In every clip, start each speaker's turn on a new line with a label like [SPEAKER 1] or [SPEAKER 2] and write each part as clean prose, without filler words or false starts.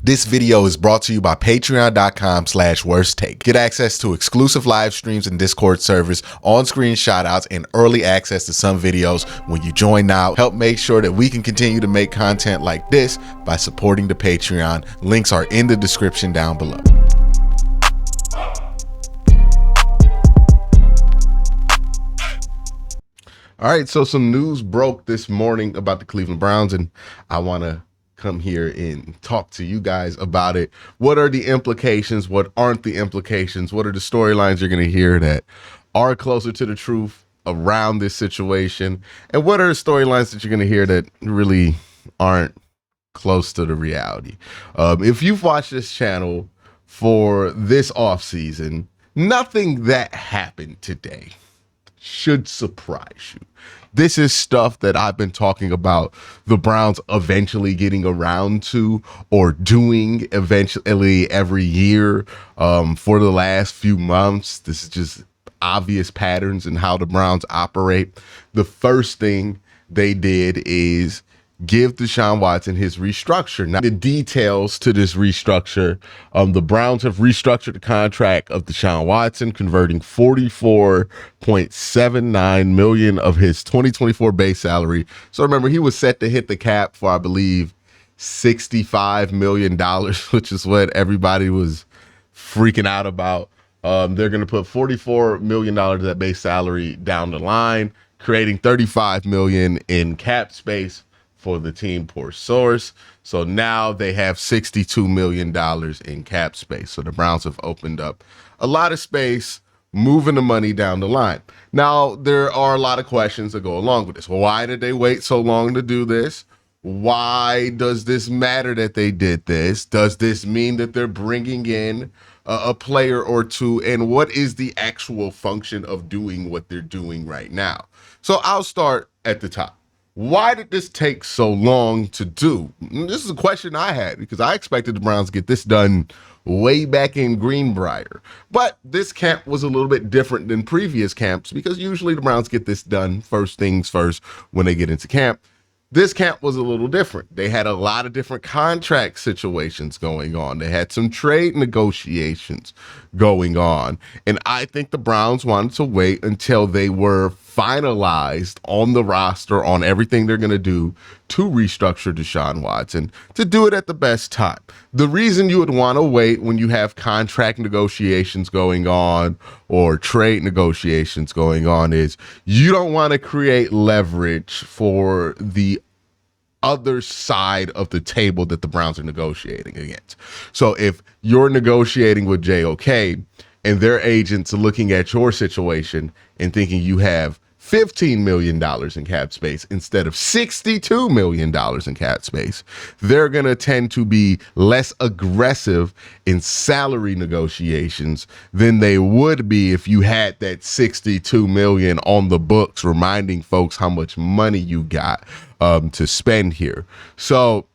[SPEAKER 1] This video is brought to you by patreon.com/worsttake. Get access to exclusive live streams and Discord servers, on-screen shoutouts, and early access to some videos when you join now. Help make sure that we can continue to make content like this by supporting the Patreon. Links are in the description down below. All right, so some news broke this morning about the Cleveland Browns, and I want to come here and talk to you guys about it. What are the implications? What aren't the implications? What are the storylines you're going to hear that are closer to the truth around this situation? And what are the storylines that you're going to hear that really aren't close to the reality? If you've watched this channel for this offseason, nothing that happened today should surprise you. This is stuff that I've been talking about the Browns eventually getting around to or doing eventually every year for the last few months. This is just obvious patterns in how the Browns operate. The first thing they did is give Deshaun Watson his restructure. Now, the details to this restructure, the Browns have restructured the contract of Deshaun Watson, converting $44.79 million of his 2024 base salary. So remember, he was set to hit the cap for, I believe, $65 million, which is what everybody was freaking out about. They're going to put $44 million of that base salary down the line, creating $35 million in cap space for the team poor source. So now they have $62 million in cap space. So the Browns have opened up a lot of space, moving the money down the line. Now, there are a lot of questions that go along with this. Well, why did they wait so long to do this? Why does this matter that they did this? Does this mean that they're bringing in a player or two? And what is the actual function of doing what they're doing right now? So I'll start at the top. Why did this take so long to do? This is a question I had because I expected the Browns to get this done way back in Greenbrier. But this camp was a little bit different than previous camps because usually the Browns get this done first things first when they get into camp. This camp was a little different. They had a lot of different contract situations going on. They had some trade negotiations going on. And I think the Browns wanted to wait until they were finalized on the roster, on everything they're going to do to restructure Deshaun Watson, to do it at the best time. The reason you would want to wait when you have contract negotiations going on or trade negotiations going on is you don't want to create leverage for the other side of the table that the Browns are negotiating against. So if you're negotiating with JOK and their agents are looking at your situation and thinking you have $15 million in cap space instead of $62 million in cap space, they're going to tend to be less aggressive in salary negotiations than they would be if you had that $62 million on the books, reminding folks how much money you got to spend here. So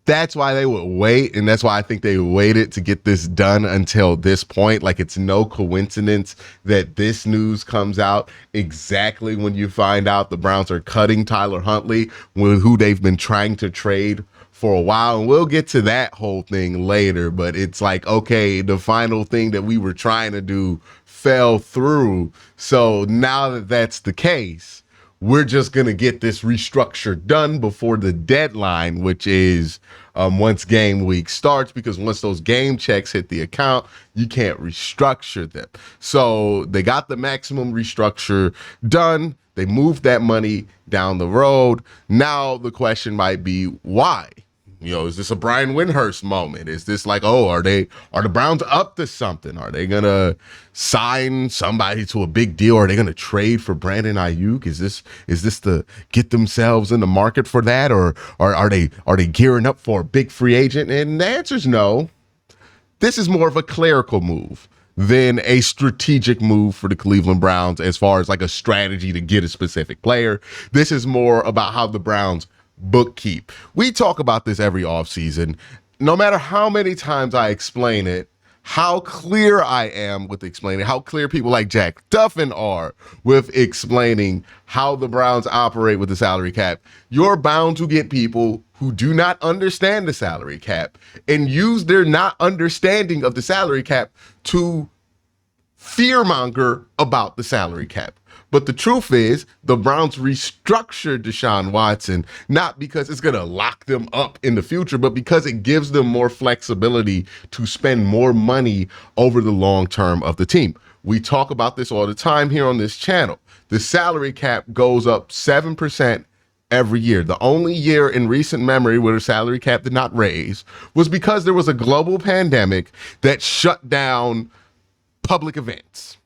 [SPEAKER 1] that's why they would wait, and that's why I think they waited to get this done until this point. Like, it's no coincidence that this news comes out exactly when you find out the Browns are cutting Tyler Huntley, who they've been trying to trade for a while. And we'll get to that whole thing later, but it's like, okay, the final thing that we were trying to do fell through. So now that that's the case, we're just going to get this restructure done before the deadline, which is once game week starts, because once those game checks hit the account, you can't restructure them. So they got the maximum restructure done. They moved that money down the road. Now the question might be, why? You know, is this a Brian Windhurst moment? Is this like, oh, are the Browns up to something? Are they gonna sign somebody to a big deal? Are they gonna trade for Brandon Ayuk? Is this to get themselves in the market for that, or are they gearing up for a big free agent? And the answer is no. This is more of a clerical move than a strategic move for the Cleveland Browns as far as like a strategy to get a specific player. This is more about how the Browns bookkeep. We talk about this every offseason. No matter how many times I explain it, how clear I am with explaining, how clear people like Jack Duffin are with explaining how the Browns operate with the salary cap, you're bound to get people who do not understand the salary cap and use their not understanding of the salary cap to fearmonger about the salary cap. But the truth is, the Browns restructured Deshaun Watson, not because it's going to lock them up in the future, but because it gives them more flexibility to spend more money over the long term of the team. We talk about this all the time here on this channel. The salary cap goes up 7% every year. The only year in recent memory where the salary cap did not raise was because there was a global pandemic that shut down public events.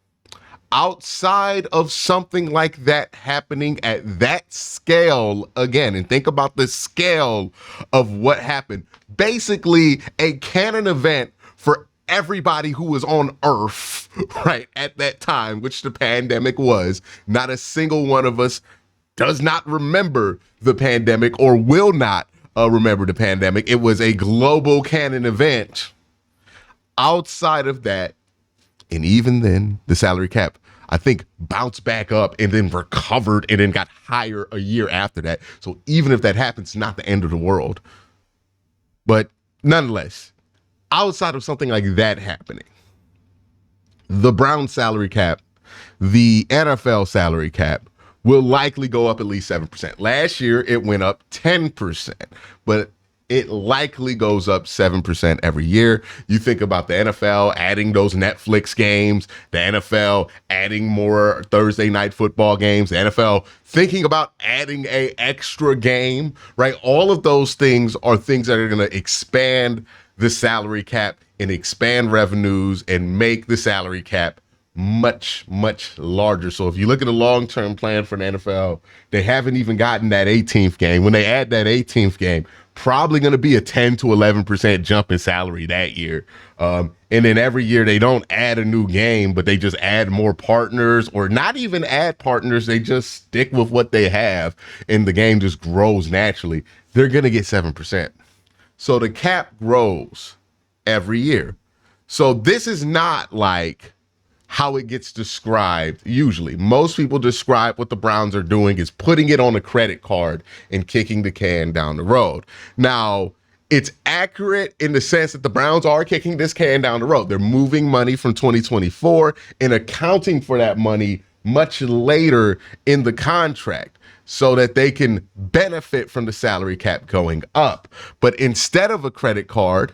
[SPEAKER 1] Outside of something like that happening at that scale again, and think about the scale of what happened. Basically, a canon event for everybody who was on Earth, right, at that time, which the pandemic was. Not a single one of us does not remember the pandemic or will not remember the pandemic. It was a global canon event. Outside of that, and even then, the salary cap, I think, bounced back up and then recovered and then got higher a year after that. So even if that happens, not the end of the world. But nonetheless, outside of something like that happening, the Browns salary cap, the NFL salary cap, will likely go up at least 7%. Last year, it went up 10%, but it likely goes up 7% every year. You think about the NFL adding those Netflix games, the NFL adding more Thursday night football games, the NFL thinking about adding a extra game, right? All of those things are things that are going to expand the salary cap and expand revenues and make the salary cap much, much larger. So if you look at the long-term plan for the NFL, they haven't even gotten that 18th game. When they add that 18th game, probably going to be a 10 to 11% jump in salary that year. And then every year they don't add a new game, but they just add more partners, or not even add partners. They just stick with what they have and the game just grows naturally. They're going to get 7%. So the cap grows every year. So this is not like how it gets described. Usually, most people describe what the Browns are doing is putting it on a credit card and kicking the can down the road. Now, it's accurate in the sense that the Browns are kicking this can down the road. They're moving money from 2024 and accounting for that money much later in the contract so that they can benefit from the salary cap going up. But instead of a credit card,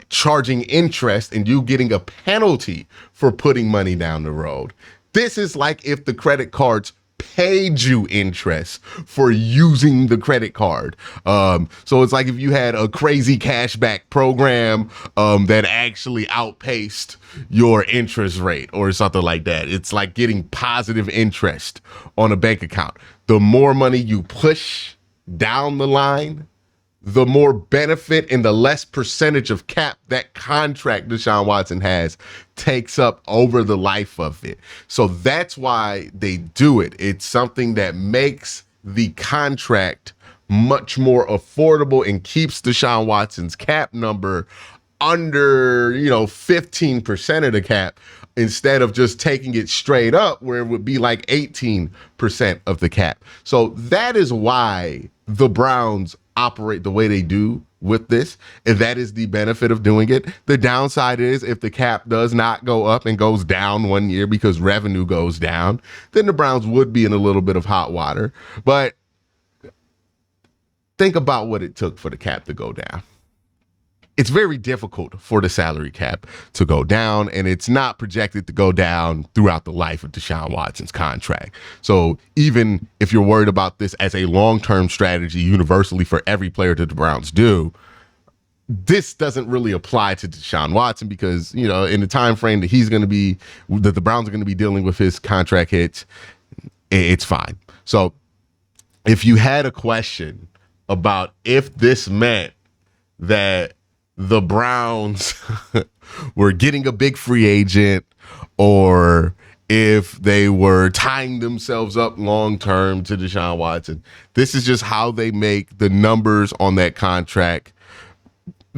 [SPEAKER 1] charging interest and you getting a penalty for putting money down the road. This is like if the credit cards paid you interest for using the credit card. So it's like if you had a crazy cashback program that actually outpaced your interest rate or something like that. It's like getting positive interest on a bank account. The more money you push down the line, the more benefit and the less percentage of cap that contract Deshaun Watson has takes up over the life of it. So that's why they do it. It's something that makes the contract much more affordable and keeps Deshaun Watson's cap number under, 15% of the cap, instead of just taking it straight up where it would be like 18% of the cap. So that is why the Browns operate the way they do with this, and that is the benefit of doing it. The downside is if the cap does not go up and goes down one year because revenue goes down, then the Browns would be in a little bit of hot water. But think about what it took for the cap to go down. It's very difficult for the salary cap to go down, and it's not projected to go down throughout the life of Deshaun Watson's contract. So even if you're worried about this as a long-term strategy universally for every player that the Browns do, this doesn't really apply to Deshaun Watson because, in the time frame that that the Browns are going to be dealing with his contract hits, it's fine. So if you had a question about if this meant that the Browns were getting a big free agent, or if they were tying themselves up long-term to Deshaun Watson, this is just how they make the numbers on that contract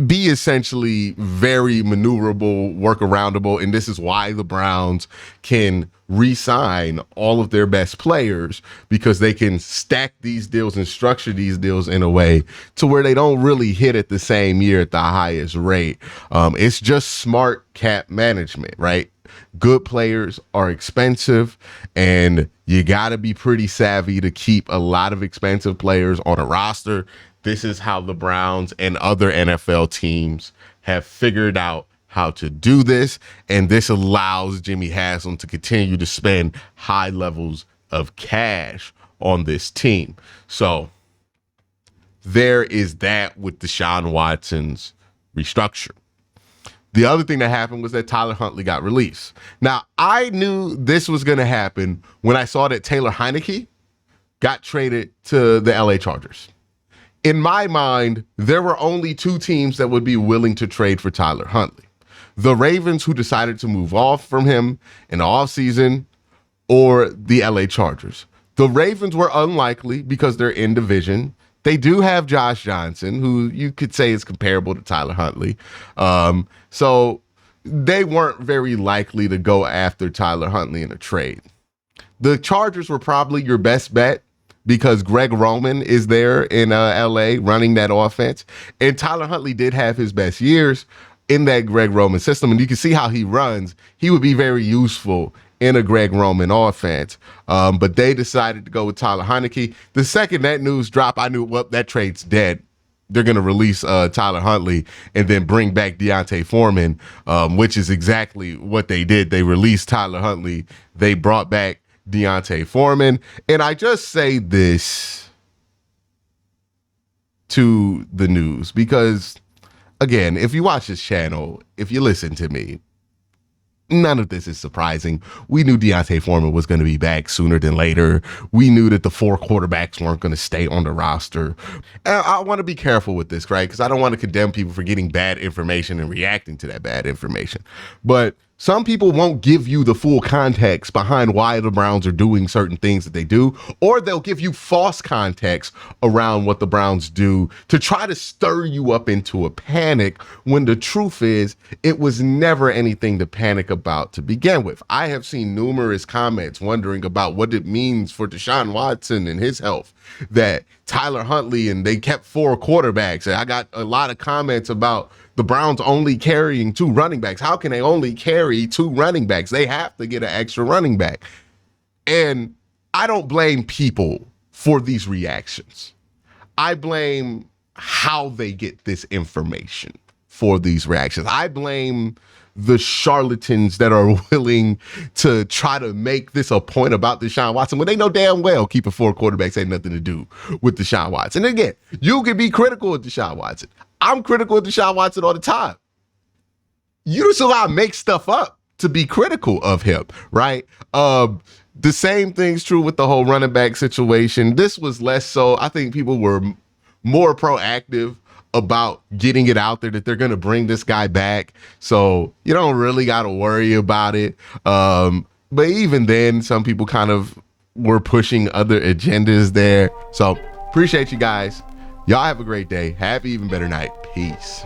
[SPEAKER 1] be essentially very maneuverable, workaroundable, and this is why the Browns can re-sign all of their best players, because they can stack these deals and structure these deals in a way to where they don't really hit at the same year at the highest rate. It's just smart cap management, right? Good players are expensive, and you got to be pretty savvy to keep a lot of expensive players on a roster. This is how the Browns and other NFL teams have figured out how to do this, and this allows Jimmy Haslam to continue to spend high levels of cash on this team. So there is that with Deshaun Watson's restructure. The other thing that happened was that Tyler Huntley got released. Now, I knew this was going to happen when I saw that Taylor Heinicke got traded to the LA Chargers. In my mind, there were only two teams that would be willing to trade for Tyler Huntley: the Ravens, who decided to move off from him in the offseason, or the LA Chargers. The Ravens were unlikely because they're in division. They do have Josh Johnson, who you could say is comparable to Tyler Huntley. So they weren't very likely to go after Tyler Huntley in a trade. The Chargers were probably your best bet, because Greg Roman is there in LA running that offense. And Tyler Huntley did have his best years in that Greg Roman system. And you can see how he runs. He would be very useful in a Greg Roman offense. But they decided to go with Tyler Heinicke. The second that news dropped, I knew, well, that trade's dead. They're going to release Tyler Huntley and then bring back Deontay Foreman, which is exactly what they did. They released Tyler Huntley. They brought back Deontay Foreman. And I just say this to the news because, again, if you watch this channel, if you listen to me, none of this is surprising. We knew Deontay Foreman was going to be back sooner than later. We knew that the four quarterbacks weren't going to stay on the roster. And I want to be careful with this, right? Because I don't want to condemn people for getting bad information and reacting to that bad information. But some people won't give you the full context behind why the Browns are doing certain things that they do, or they'll give you false context around what the Browns do to try to stir you up into a panic, when the truth is it was never anything to panic about to begin with. I have seen numerous comments wondering about what it means for Deshaun Watson and his health, that Tyler Huntley and they kept four quarterbacks. And I got a lot of comments about the Browns only carrying two running backs. How can they only carry two running backs? They have to get an extra running back. And I don't blame people for these reactions. I blame how they get this information for these reactions. I blame the charlatans that are willing to try to make this a point about Deshaun Watson when they know damn well keeping four quarterbacks ain't nothing to do with Deshaun Watson. And again, you can be critical of Deshaun Watson. I'm critical of Deshaun Watson all the time. You just allow make stuff up to be critical of him, right? The same thing's true with the whole running back situation. This was less so. I think people were more proactive about getting it out there that they're going to bring this guy back. So you don't really got to worry about it. But even then, some people kind of were pushing other agendas there. So appreciate you guys. Y'all have a great day. Have an even better night. Peace.